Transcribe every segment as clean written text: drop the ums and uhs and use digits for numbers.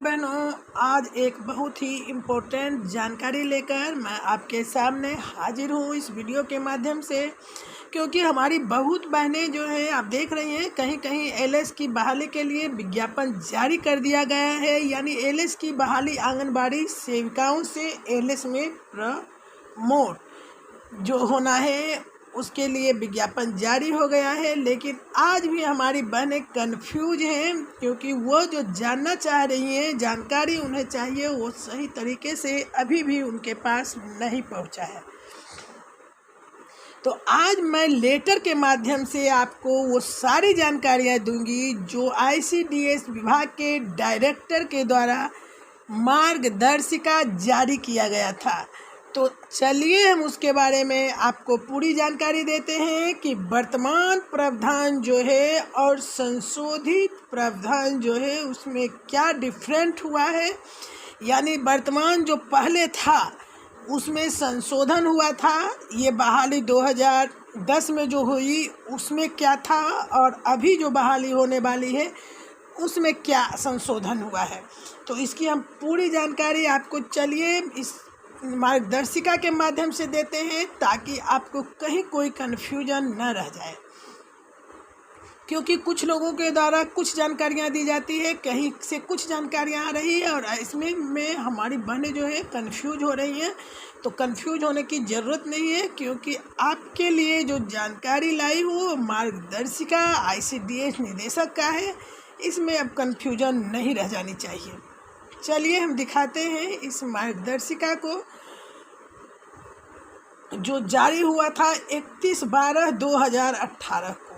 बहनों, आज एक बहुत ही इम्पोर्टेंट जानकारी लेकर मैं आपके सामने हाजिर हूँ इस वीडियो के माध्यम से, क्योंकि हमारी बहुत बहनें जो हैं आप देख रही हैं कहीं कहीं एलएस की बहाली के लिए विज्ञापन जारी कर दिया गया है। यानी एलएस की बहाली आंगनबाड़ी सेविकाओं से एलएस में प्रमोट जो होना है उसके लिए विज्ञापन जारी हो गया है। लेकिन आज भी हमारी बहनें कंफ्यूज हैं, क्योंकि वो जो जानना चाह रही हैं, जानकारी उन्हें चाहिए, वो सही तरीके से अभी भी उनके पास नहीं पहुंचा है। तो आज मैं लेटर के माध्यम से आपको वो सारी जानकारियां दूंगी जो आईसीडीएस विभाग के डायरेक्टर के द्वारा मार्गदर्शिका जारी किया गया था। तो चलिए हम उसके बारे में आपको पूरी जानकारी देते हैं कि वर्तमान प्रावधान जो है और संशोधित प्रावधान जो है उसमें क्या डिफरेंट हुआ है। यानी वर्तमान जो पहले था उसमें संशोधन हुआ था, ये बहाली 2010 में जो हुई उसमें क्या था, और अभी जो बहाली होने वाली है उसमें क्या संशोधन हुआ है। तो इसकी हम पूरी जानकारी आपको चलिए इस मार्गदर्शिका के माध्यम से देते हैं, ताकि आपको कहीं कोई कन्फ्यूजन न रह जाए। क्योंकि कुछ लोगों के द्वारा कुछ जानकारियां दी जाती है, कहीं से कुछ जानकारियां आ रही है, और इसमें हमारी बहनें जो है कंफ्यूज हो रही हैं। तो कंफ्यूज होने की ज़रूरत नहीं है, क्योंकि आपके लिए जो जानकारी लाई हो मार्गदर्शिका आईसीडीएस निदेशक का है, इसमें अब कंफ्यूजन नहीं रह जानी चाहिए। चलिए हम दिखाते हैं इस मार्गदर्शिका को जो जारी हुआ था 31/12/2018 को।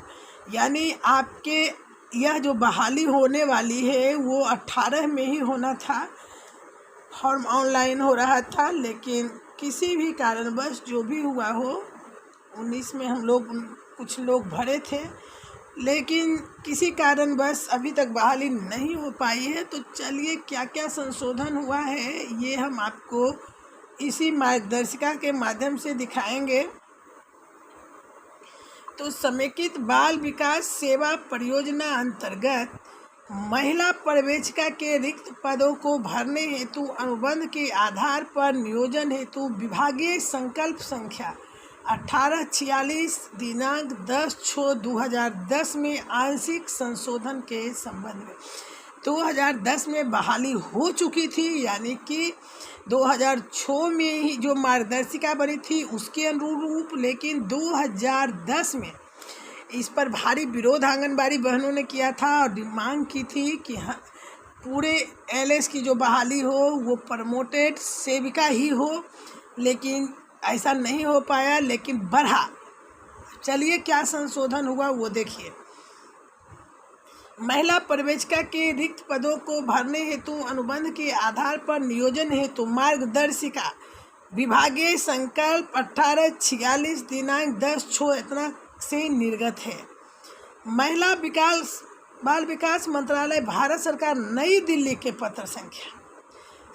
यानी आपके यह जो बहाली होने वाली है वो 18 में ही होना था। फॉर्म ऑनलाइन हो रहा था, लेकिन किसी भी कारणवश जो भी हुआ हो, 19 में हम लोग कुछ लोग भरे थे, लेकिन किसी कारणवश अभी तक बहाली नहीं हो पाई है। तो चलिए क्या क्या संशोधन हुआ है ये हम आपको इसी मार्गदर्शिका के माध्यम से दिखाएंगे। तो समेकित बाल विकास सेवा परियोजना अंतर्गत महिला पर्यवेक्षिका के रिक्त पदों को भरने हेतु अनुबंध के आधार पर नियोजन हेतु विभागीय संकल्प संख्या 1846 दिनांक 10/6/2010 में आंशिक संशोधन के संबंध में 2010 में बहाली हो चुकी थी। यानी कि 2006 में ही जो मार्गदर्शिका बनी थी उसके अनुरूप, लेकिन 2010 में इस पर भारी विरोध आंगनबाड़ी बहनों ने किया था और मांग की थी कि पूरे एलएस की जो बहाली हो वो प्रमोटेड सेविका ही हो, लेकिन ऐसा नहीं हो पाया, लेकिन बढ़ा। चलिए क्या संशोधन हुआ वो देखिए। महिला पर्यवेक्षिका के रिक्त पदों को भरने हेतु अनुबंध के आधार पर नियोजन हेतु मार्गदर्शिका विभागीय संकल्प 1846 दिनांक 10/6 इतना से निर्गत है। महिला बाल विकास मंत्रालय भारत सरकार नई दिल्ली के पत्र संख्या,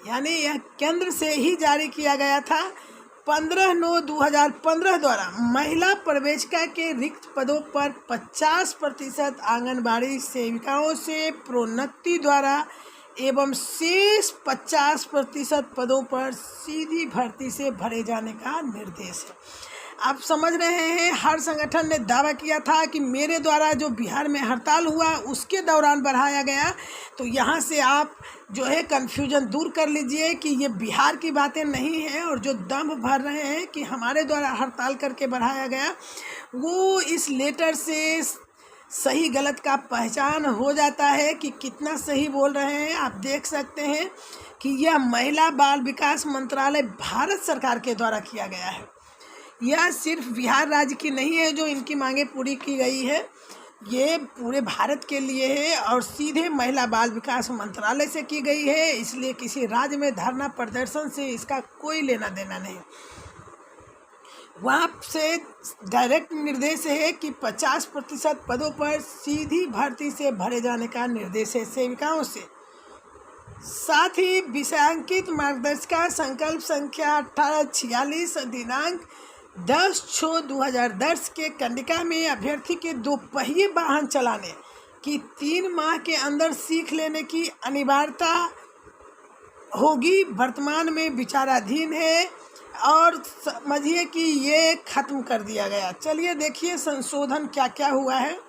यानी यह केंद्र से ही जारी किया गया था 15/9/2015 द्वारा महिला पर्यवेक्षिका के रिक्त पदों पर 50% आंगनबाड़ी सेविकाओं से प्रोन्नति द्वारा एवं शेष 50% पदों पर सीधी भर्ती से भरे जाने का निर्देश है। आप समझ रहे हैं, हर संगठन ने दावा किया था कि मेरे द्वारा जो बिहार में हड़ताल हुआ उसके दौरान बढ़ाया गया। तो यहाँ से आप जो है कन्फ्यूजन दूर कर लीजिए कि ये बिहार की बातें नहीं हैं, और जो दम भर रहे हैं कि हमारे द्वारा हड़ताल करके बढ़ाया गया, वो इस लेटर से सही गलत का पहचान हो जाता है कि कितना सही बोल रहे हैं। आप देख सकते हैं कि यह महिला बाल विकास मंत्रालय भारत सरकार के द्वारा किया गया है। यह सिर्फ बिहार राज्य की नहीं है जो इनकी मांगें पूरी की गई है, ये पूरे भारत के लिए है और सीधे महिला बाल विकास मंत्रालय से की गई है। इसलिए किसी राज्य में धरना प्रदर्शन से इसका कोई लेना देना नहीं। वहाँ से डायरेक्ट निर्देश है कि 50% पदों पर सीधी भर्ती से भरे जाने का निर्देश है सेविकाओं से। साथ ही विषयांकित मार्गदर्शिका संकल्प संख्या 1846 दिनांक 10/6/2010 के कंडिका में अभ्यर्थी के 2 पहिए वाहन चलाने की 3 माह के अंदर सीख लेने की अनिवार्यता होगी, वर्तमान में विचाराधीन है और समझिए कि ये खत्म कर दिया गया। चलिए देखिए संशोधन क्या क्या हुआ है।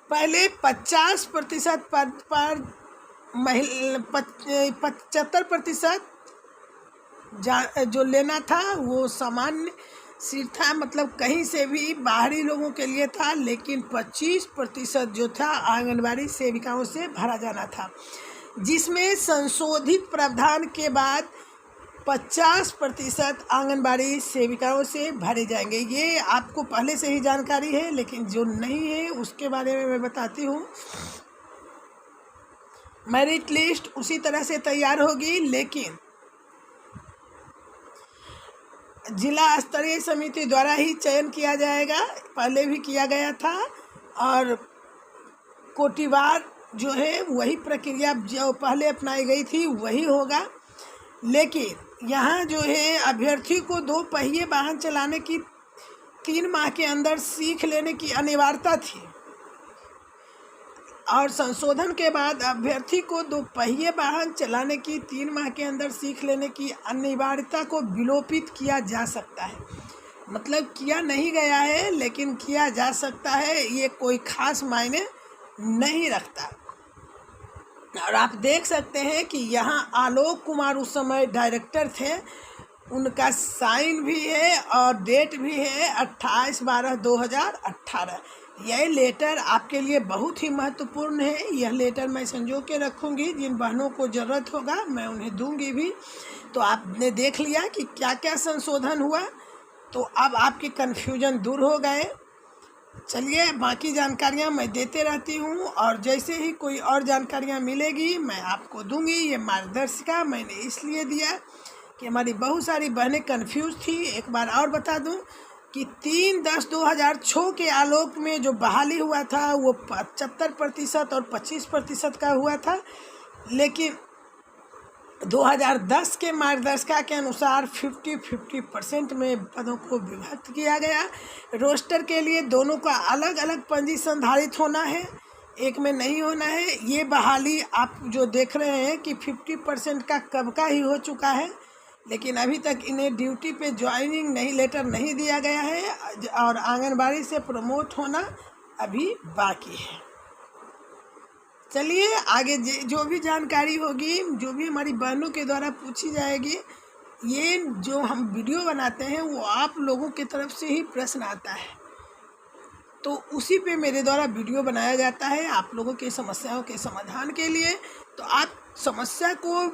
पहले 50% पद पर 75% जो लेना था वो सामान्य सीट था, मतलब कहीं से भी बाहरी लोगों के लिए था, लेकिन 25% जो था आंगनबाड़ी सेविकाओं से भरा जाना था, जिसमें संशोधित प्रावधान के बाद 50% आंगनबाड़ी सेविकाओं से भरे जाएंगे। ये आपको पहले से ही जानकारी है, लेकिन जो नहीं है उसके बारे में मैं बताती हूँ। मेरिट लिस्ट उसी तरह से तैयार होगी, लेकिन जिला स्तरीय समिति द्वारा ही चयन किया जाएगा, पहले भी किया गया था, और कोटिवार जो है वही प्रक्रिया जो पहले अपनाई गई थी वही होगा। लेकिन यहाँ जो है अभ्यर्थी को 2 पहिए वाहन चलाने की 3 माह के अंदर सीख लेने की अनिवार्यता थी, और संशोधन के बाद अभ्यर्थी को 2 पहिए वाहन चलाने की 3 माह के अंदर सीख लेने की अनिवार्यता को विलोपित किया जा सकता है। मतलब किया नहीं गया है, लेकिन किया जा सकता है, ये कोई खास मायने नहीं रखता। और आप देख सकते हैं कि यहाँ आलोक कुमार उस समय डायरेक्टर थे, उनका साइन भी है और डेट भी है 28/12/2018। यह लेटर आपके लिए बहुत ही महत्वपूर्ण है। यह लेटर मैं संजो के रखूँगी, जिन बहनों को ज़रूरत होगा मैं उन्हें दूंगी भी। तो आपने देख लिया कि क्या क्या संशोधन हुआ, तो अब आपके कन्फ्यूजन दूर हो गए। चलिए बाकी जानकारियाँ मैं देते रहती हूँ, और जैसे ही कोई और जानकारियाँ मिलेगी मैं आपको दूंगी। ये मार्गदर्शिका मैंने इसलिए दिया कि हमारी बहुत सारी बहनें कंफ्यूज थी। एक बार और बता दूं कि 3/10/2006 के आलोक में जो बहाली हुआ था वो 75% और 25% का हुआ था, लेकिन 2010 के मार्गदर्शिका के अनुसार 50-50% में पदों को विभक्त किया गया। रोस्टर के लिए दोनों का अलग अलग पंजी संधारित होना है, एक में नहीं होना है। ये बहाली आप जो देख रहे हैं कि 50% का कब का ही हो चुका है, लेकिन अभी तक इन्हें ड्यूटी पे ज्वाइनिंग नहीं लेटर नहीं दिया गया है, और आंगनबाड़ी से प्रमोट होना अभी बाकी है। चलिए आगे जो भी जानकारी होगी, जो भी हमारी बहनों के द्वारा पूछी जाएगी, ये जो हम वीडियो बनाते हैं वो आप लोगों की तरफ से ही प्रश्न आता है, तो उसी पे मेरे द्वारा वीडियो बनाया जाता है आप लोगों की समस्याओं के समाधान के लिए। तो आप समस्या को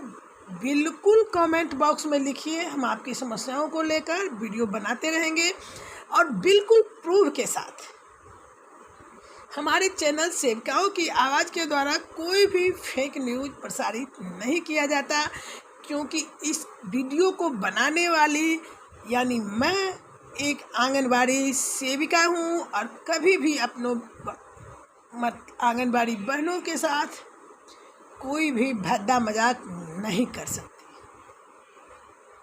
बिल्कुल कमेंट बॉक्स में लिखिए, हम आपकी समस्याओं को लेकर वीडियो बनाते रहेंगे, और बिल्कुल प्रूफ के साथ। हमारे चैनल सेविकाओं की आवाज़ के द्वारा कोई भी फेक न्यूज़ प्रसारित नहीं किया जाता, क्योंकि इस वीडियो को बनाने वाली यानी मैं एक आंगनबाड़ी सेविका हूं, और कभी भी अपनों आंगनबाड़ी बहनों के साथ कोई भी भद्दा मजाक नहीं कर सकता।